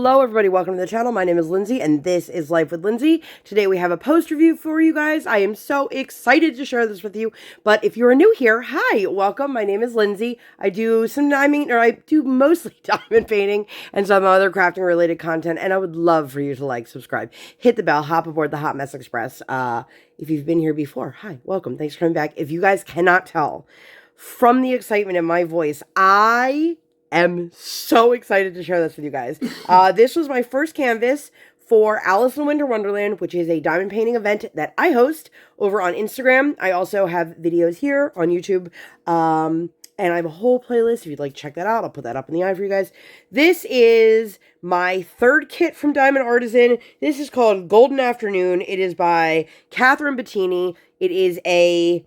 Hello everybody, welcome to the channel. My name is Lindsay and this is Life with Lindsay. Today we have a post review for you guys. I am so excited to share this with you. But if you're new here, hi, welcome. My name is Lindsay. I do mostly diamond painting and some other crafting related content, and I would love for you to like, subscribe, hit the bell, hop aboard the Hot Mess Express. If you've been here before, hi, welcome. Thanks for coming back. If you guys cannot tell from the excitement in my voice, I am so excited to share this with you guys. This was my first canvas for Alice in Winter Wonderland, which is a diamond painting event that I host over on Instagram. I also have videos here on YouTube, and I have a whole playlist. If you'd like to check that out, I'll put that up in the eye for you guys. This is my third kit from Diamond Artisan. This is called Golden Afternoon. It is by Katherine Bettini. It is a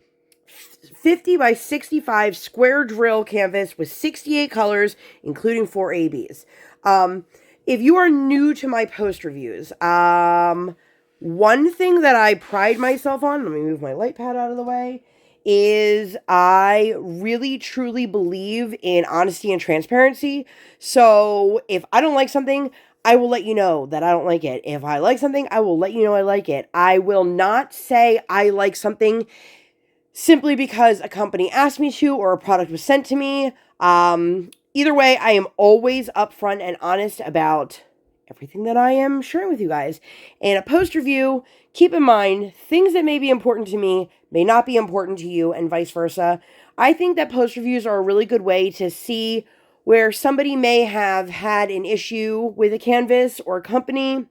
50 by 65 square drill canvas with 68 colors, including 4 ABs. If you are new to my post reviews, one thing that I pride myself on, let me move my light pad out of the way, is I really truly believe in honesty and transparency. So if I don't like something, I will let you know that I don't like it. If I like something, I will let you know I like it. I will not say I like something simply because a company asked me to or a product was sent to me. Either way, I am always upfront and honest about everything that I am sharing with you guys. In a post review, keep in mind, things that may be important to me may not be important to you, and vice versa. I think that post reviews are a really good way to see where somebody may have had an issue with a canvas or a company.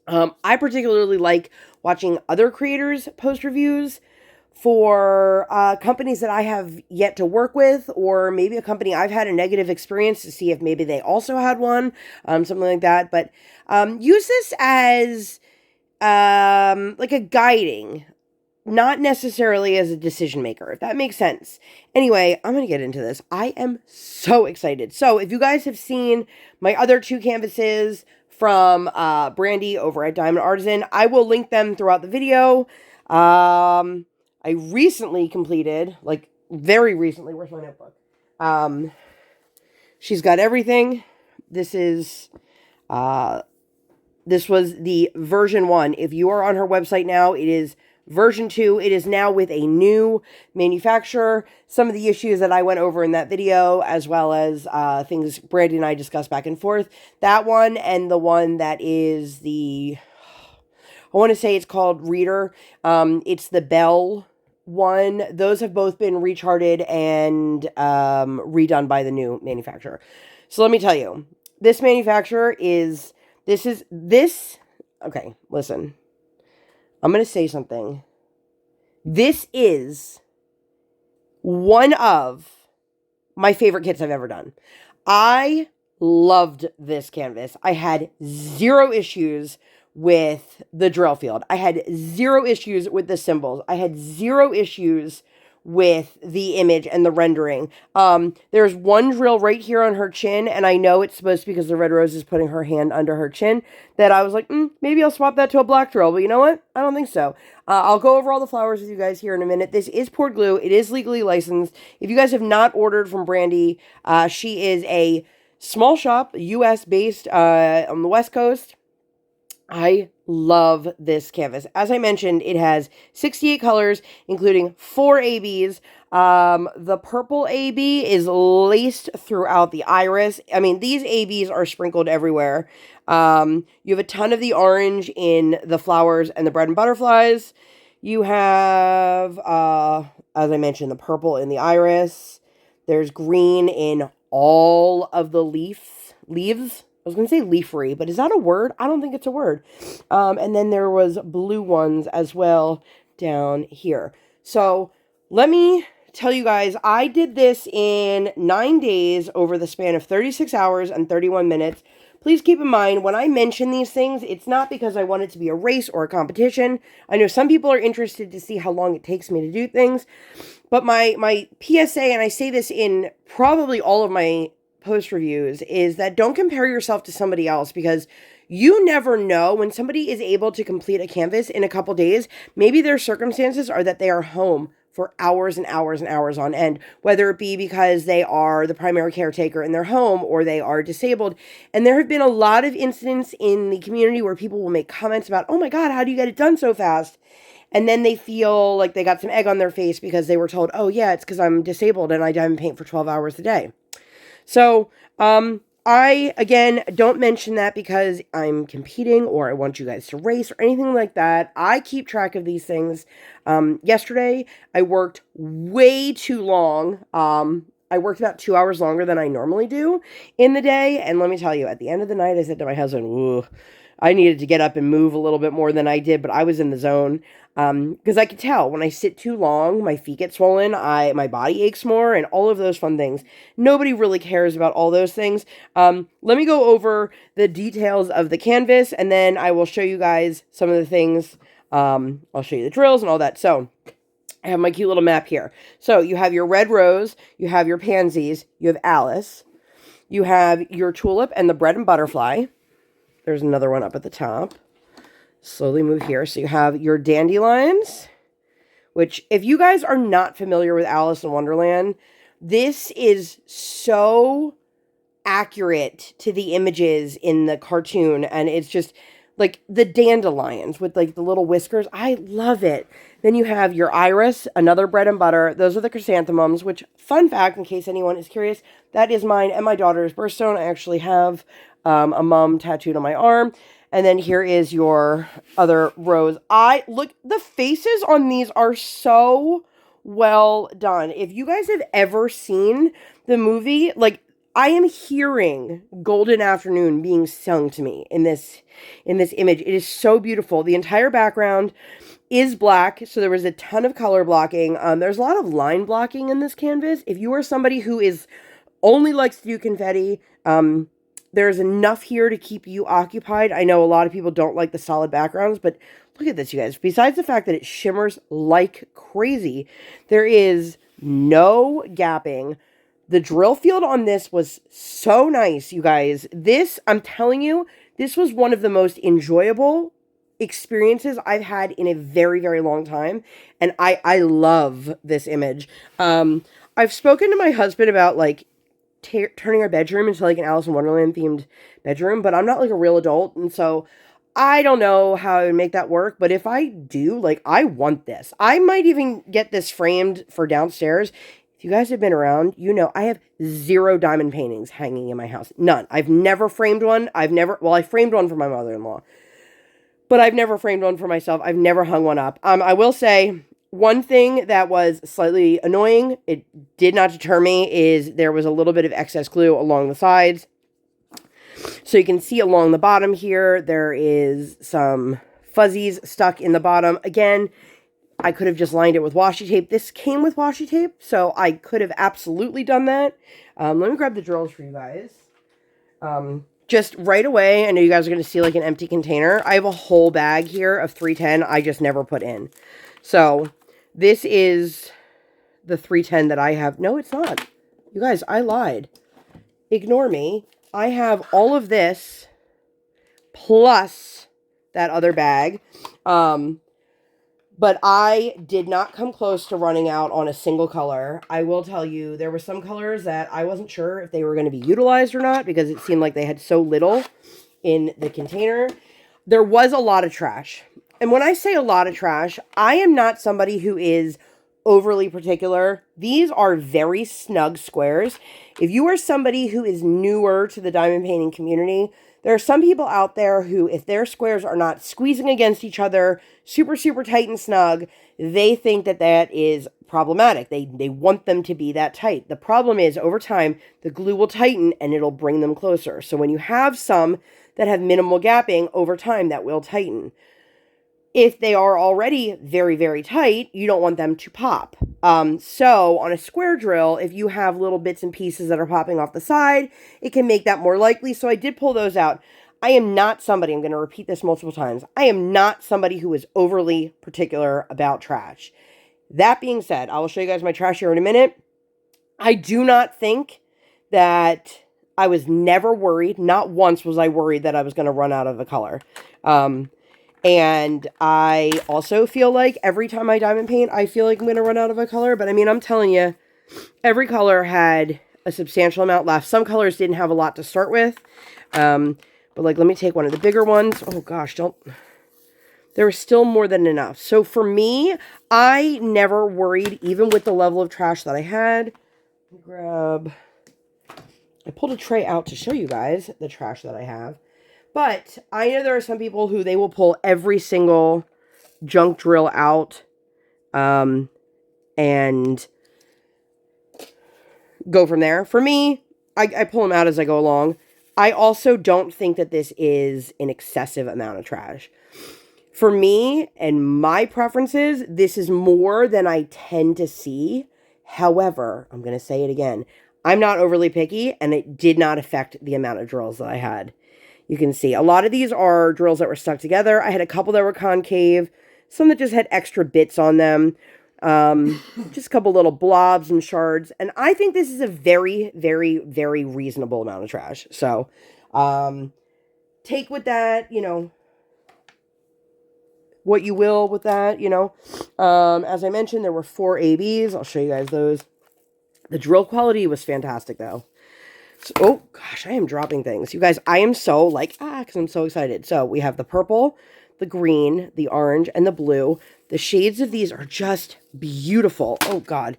I particularly like watching other creators' post reviews for companies that I have yet to work with, or maybe a company I've had a negative experience, to see if maybe they also had one, something like that. But use this as like a guiding, not necessarily as a decision maker, if that makes sense. Anyway, I'm going to get into this. I am so excited. So if you guys have seen my other two canvases from Brandy over at Diamond Artisan, I will link them throughout the video. I recently completed, like very recently, where's my notebook? She's got everything. This is, this was the version 1. If you are on her website now, it is version 2. It is now with a new manufacturer. Some of the issues that I went over in that video, as well as things Brandy and I discussed back and forth. That one and the one that is the, I want to say it's called Reader. It's the Bell one. Those have both been recharted and redone by the new manufacturer. So let me tell you, this manufacturer is, okay, listen. I'm going to say something. This is one of my favorite kits I've ever done. I loved this canvas. I had zero issues with the drill field. I had zero issues with the symbols. I had zero issues with the image and the rendering. There's one drill right here on her chin, and I know it's supposed to be because the Red Rose is putting her hand under her chin, that I was like, maybe I'll swap that to a black drill, but you know what? I don't think so. I'll go over all the flowers with you guys here in a minute. This is poured glue. It is legally licensed. If you guys have not ordered from Brandy, she is a small shop, US based, on the West Coast. I love this canvas. As I mentioned, it has 68 colors, including 4 ABs. The purple AB is laced throughout the iris. I mean, these ABs are sprinkled everywhere. You have a ton of the orange in the flowers and the bread and butterflies. You have, as I mentioned, the purple in the iris. There's green in all of the leaves. I was going to say leafery, but is that a word? I don't think it's a word. And then there was blue ones as well down here. So let me tell you guys, I did this in 9 days over the span of 36 hours and 31 minutes. Please keep in mind, when I mention these things, it's not because I want it to be a race or a competition. I know some people are interested to see how long it takes me to do things. But my PSA, and I say this in probably all of my post reviews, is that don't compare yourself to somebody else, because you never know when somebody is able to complete a canvas in a couple days. Maybe their circumstances are that they are home for hours and hours and hours on end, whether it be because they are the primary caretaker in their home or they are disabled. And there have been a lot of incidents in the community where people will make comments about, oh my God, how do you get it done so fast? And then they feel like they got some egg on their face because they were told, oh yeah, it's because I'm disabled and I diamond paint for 12 hours a day. So, I, again, don't mention that because I'm competing or I want you guys to race or anything like that. I keep track of these things. Yesterday, I worked way too long. I worked about 2 hours longer than I normally do in the day. And let me tell you, at the end of the night, I said to my husband, ooh, I needed to get up and move a little bit more than I did, but I was in the zone. Because I could tell when I sit too long, my feet get swollen, my body aches more, and all of those fun things. Nobody really cares about all those things. Let me go over the details of the canvas, and then I will show you guys some of the things. I'll show you the drills and all that. So, I have my cute little map here. So, you have your red rose, you have your pansies, you have Alice, you have your tulip and the bread and butterfly. There's another one up at the top. Slowly move here. So you have your dandelions, which if you guys are not familiar with Alice in Wonderland, this is so accurate to the images in the cartoon. And it's just like the dandelions with like the little whiskers. I love it. Then you have your iris, another bread and butter. Those are the chrysanthemums, which, fun fact, in case anyone is curious, that is mine and my daughter's birthstone. I actually have a mum tattooed on my arm. And then here is your other rose. Look, the faces on these are so well done. If you guys have ever seen the movie, like, I am hearing Golden Afternoon being sung to me in this image. It is so beautiful. The entire background is black, so there was a ton of color blocking. There's a lot of line blocking in this canvas. If you are somebody who only likes to do confetti, there's enough here to keep you occupied. I know a lot of people don't like the solid backgrounds, but look at this, you guys. Besides the fact that it shimmers like crazy, there is no gapping. The drill field on this was so nice, you guys. This, I'm telling you, this was one of the most enjoyable experiences I've had in a very, very long time. And I love this image. I've spoken to my husband about, like, turning our bedroom into like an Alice in Wonderland themed bedroom, but I'm not like a real adult, and so I don't know how I would make that work. But if I do, like, I want this. I might even get this framed for downstairs. If you guys have been around, you know I have 0 diamond paintings hanging in my house. None. I've never framed one. I framed one for my mother-in-law, but I've never framed one for myself. I've never hung one up. I will say, one thing that was slightly annoying, it did not deter me, is there was a little bit of excess glue along the sides. So you can see along the bottom here, there is some fuzzies stuck in the bottom. Again, I could have just lined it with washi tape. This came with washi tape, so I could have absolutely done that. Let me grab the drills for you guys. Just right away, I know you guys are going to see like an empty container. I have a whole bag here of 310 I just never put in. So this is the 310 that I have. No, it's not. You guys, I lied. Ignore me. I have all of this plus that other bag. But I did not come close to running out on a single color. I will tell you, there were some colors that I wasn't sure if they were going to be utilized or not because it seemed like they had so little in the container. There was a lot of trash. And when I say a lot of trash, I am not somebody who is overly particular. These are very snug squares. If you are somebody who is newer to the diamond painting community, there are some people out there who, if their squares are not squeezing against each other, super, super tight and snug, they think that that is problematic. They want them to be that tight. The problem is, over time, the glue will tighten and it'll bring them closer. So when you have some that have minimal gapping, over time, that will tighten. If they are already very, very tight, you don't want them to pop. So on a square drill, if you have little bits and pieces that are popping off the side, it can make that more likely. So I did pull those out. I am not somebody, I'm going to repeat this multiple times, I am not somebody who is overly particular about trash. That being said, I will show you guys my trash here in a minute. I do not think that I was never worried. Not once was I worried that I was going to run out of a color. And I also feel like every time I diamond paint, I feel like I'm going to run out of a color. But I mean, I'm telling you, every color had a substantial amount left. Some colors didn't have a lot to start with. But like, let me take one of the bigger ones. Oh gosh, there was still more than enough. So for me, I never worried, even with the level of trash that I had. I pulled a tray out to show you guys the trash that I have. But I know there are some people who they will pull every single junk drill out and go from there. For me, I pull them out as I go along. I also don't think that this is an excessive amount of trash. For me and my preferences, this is more than I tend to see. However, I'm going to say it again. I'm not overly picky, and it did not affect the amount of drills that I had. You can see a lot of these are drills that were stuck together. I had a couple that were concave, some that just had extra bits on them. Just a couple little blobs and shards. And I think this is a very, very, very reasonable amount of trash. So, take with that, you know, what you will with that, you know. As I mentioned, there were 4 ABs. I'll show you guys those. The drill quality was fantastic, though. So, oh, gosh, I am dropping things. You guys, I am so, like, because I'm so excited. So, we have the purple, the green, the orange, and the blue. The shades of these are just beautiful. Oh, God.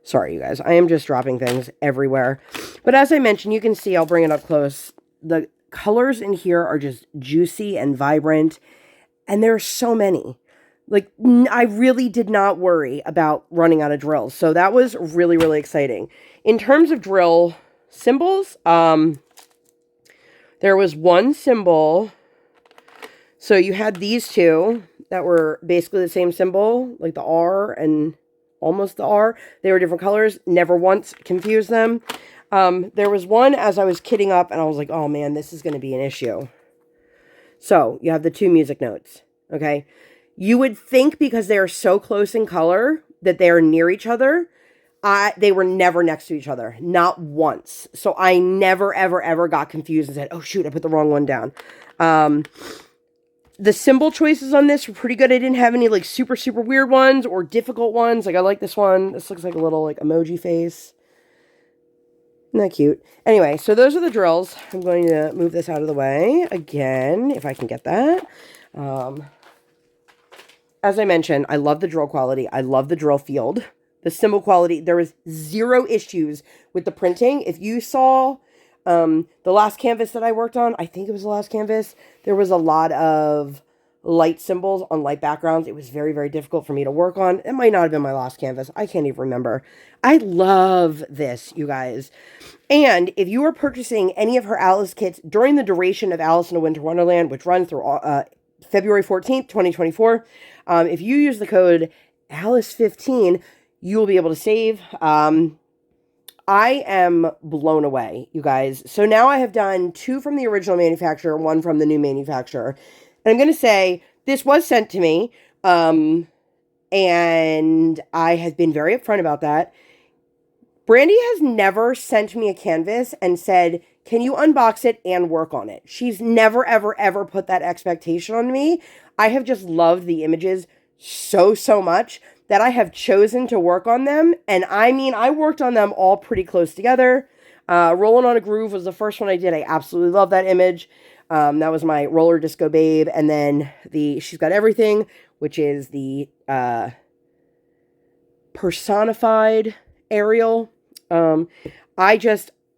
Sorry, you guys. I am just dropping things everywhere. But as I mentioned, you can see, I'll bring it up close. The colors in here are just juicy and vibrant. And there are so many. Like, I really did not worry about running out of drills. So that was really, really exciting. In terms of drill symbols, there was one symbol. So you had these two that were basically the same symbol, like the R and almost the R. They were different colors. Never once confused them. There was one as I was kitting up, and I was like, oh man, this is going to be an issue. So you have the 2 music notes, okay? You would think because they are so close in color that they are near each other. They were never next to each other. Not once. So I never, ever, ever got confused and said, oh shoot, I put the wrong one down. The symbol choices on this were pretty good. I didn't have any like super, super weird ones or difficult ones. Like I like this one. This looks like a little like emoji face. Isn't that cute? Anyway, so those are the drills. I'm going to move this out of the way again, if I can get that. As I mentioned, I love the drill quality. I love the drill field. The symbol quality, there was 0 issues with the printing. If you saw the last canvas that I worked on, I think it was the last canvas, there was a lot of light symbols on light backgrounds. It was very, very difficult for me to work on. It might not have been my last canvas. I can't even remember. I love this, you guys. And if you are purchasing any of her Alice kits during the duration of Alice in a Winter Wonderland, which runs through February 14th, 2024, if you use the code ALICE15, you will be able to save. I am blown away, you guys. So now I have done 2 from the original manufacturer, 1 from the new manufacturer. And I'm going to say, this was sent to me, and I have been very upfront about that. Brandy has never sent me a canvas and said, can you unbox it and work on it? She's never, ever, ever put that expectation on me. I have just loved the images so, so much that I have chosen to work on them. And I mean, I worked on them all pretty close together. Rolling on a Groove was the first one I did. I absolutely love that image. That was my roller disco babe. And then She's Got Everything, which is the personified Ariel.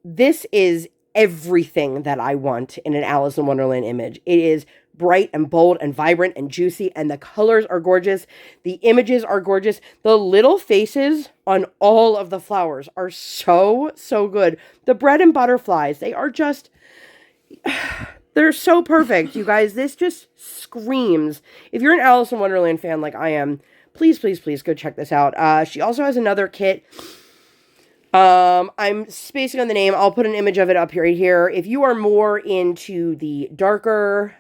This is everything that I want in an Alice in Wonderland image. It is bright and bold and vibrant and juicy, and the colors are gorgeous. The images are gorgeous. The little faces on all of the flowers are so, so good. The bread and butterflies, they are just, they're so perfect, you guys. This just screams. If you're an Alice in Wonderland fan like I am, please, please, please go check this out. She also has another kit. I'm spacing on the name. I'll put an image of it up right here. If you are more into the darker,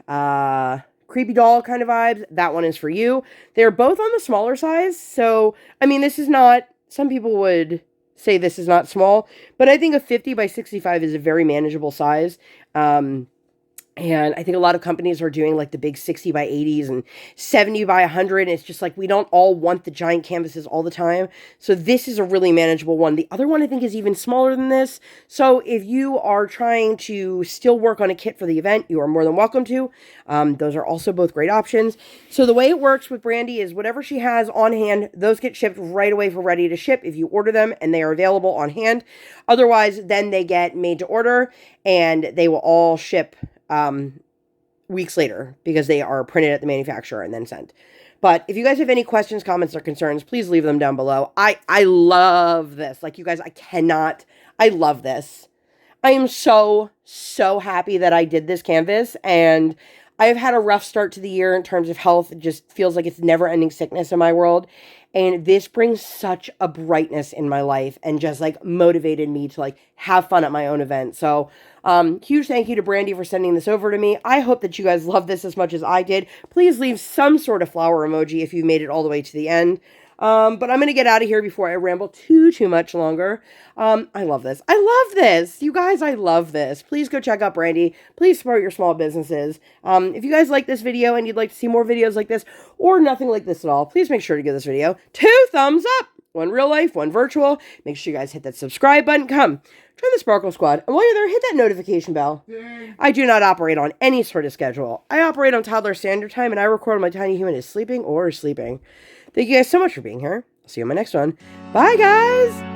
creepy doll kind of vibes, that one is for you. They're both on the smaller size. So, I mean, this is not, some people would say this is not small, but I think a 50 by 65 is a very manageable size. And I think a lot of companies are doing like the big 60 by 80s and 70 by 100. And it's just like we don't all want the giant canvases all the time. So this is a really manageable one. The other one I think is even smaller than this. So if you are trying to still work on a kit for the event, you are more than welcome to. Those are also both great options. So the way it works with Brandy is whatever she has on hand, those get shipped right away for ready to ship if you order them and they are available on hand. Otherwise, then they get made to order and they will all ship weeks later because they are printed at the manufacturer and then sent. But if you guys have any questions, comments, or concerns, please leave them down below. I love this. Like, you guys, I love this. I am so happy that I did this canvas, and I've had a rough start to the year in terms of health. It just feels like it's never-ending sickness in my world. And this brings such a brightness in my life and just like motivated me to like have fun at my own event. So huge thank you to Brandy for sending this over to me. I hope that you guys love this as much as I did. Please leave some sort of flower emoji if you made it all the way to the end. But I'm going to get out of here before I ramble too much longer. I love this. I love this. You guys, I love this. Please go check out Brandy. Please support your small businesses. If you guys like this video and you'd like to see more videos like this or nothing like this at all, please make sure to give this video 2 thumbs up. One real life, one virtual. Make sure you guys hit that subscribe button. Come, join the Sparkle Squad. And while you're there, hit that notification bell. Yay. I do not operate on any sort of schedule. I operate on toddler standard time, and I record when my tiny human is sleeping or sleeping. Thank you guys so much for being here. I'll see you on my next one. Bye, guys!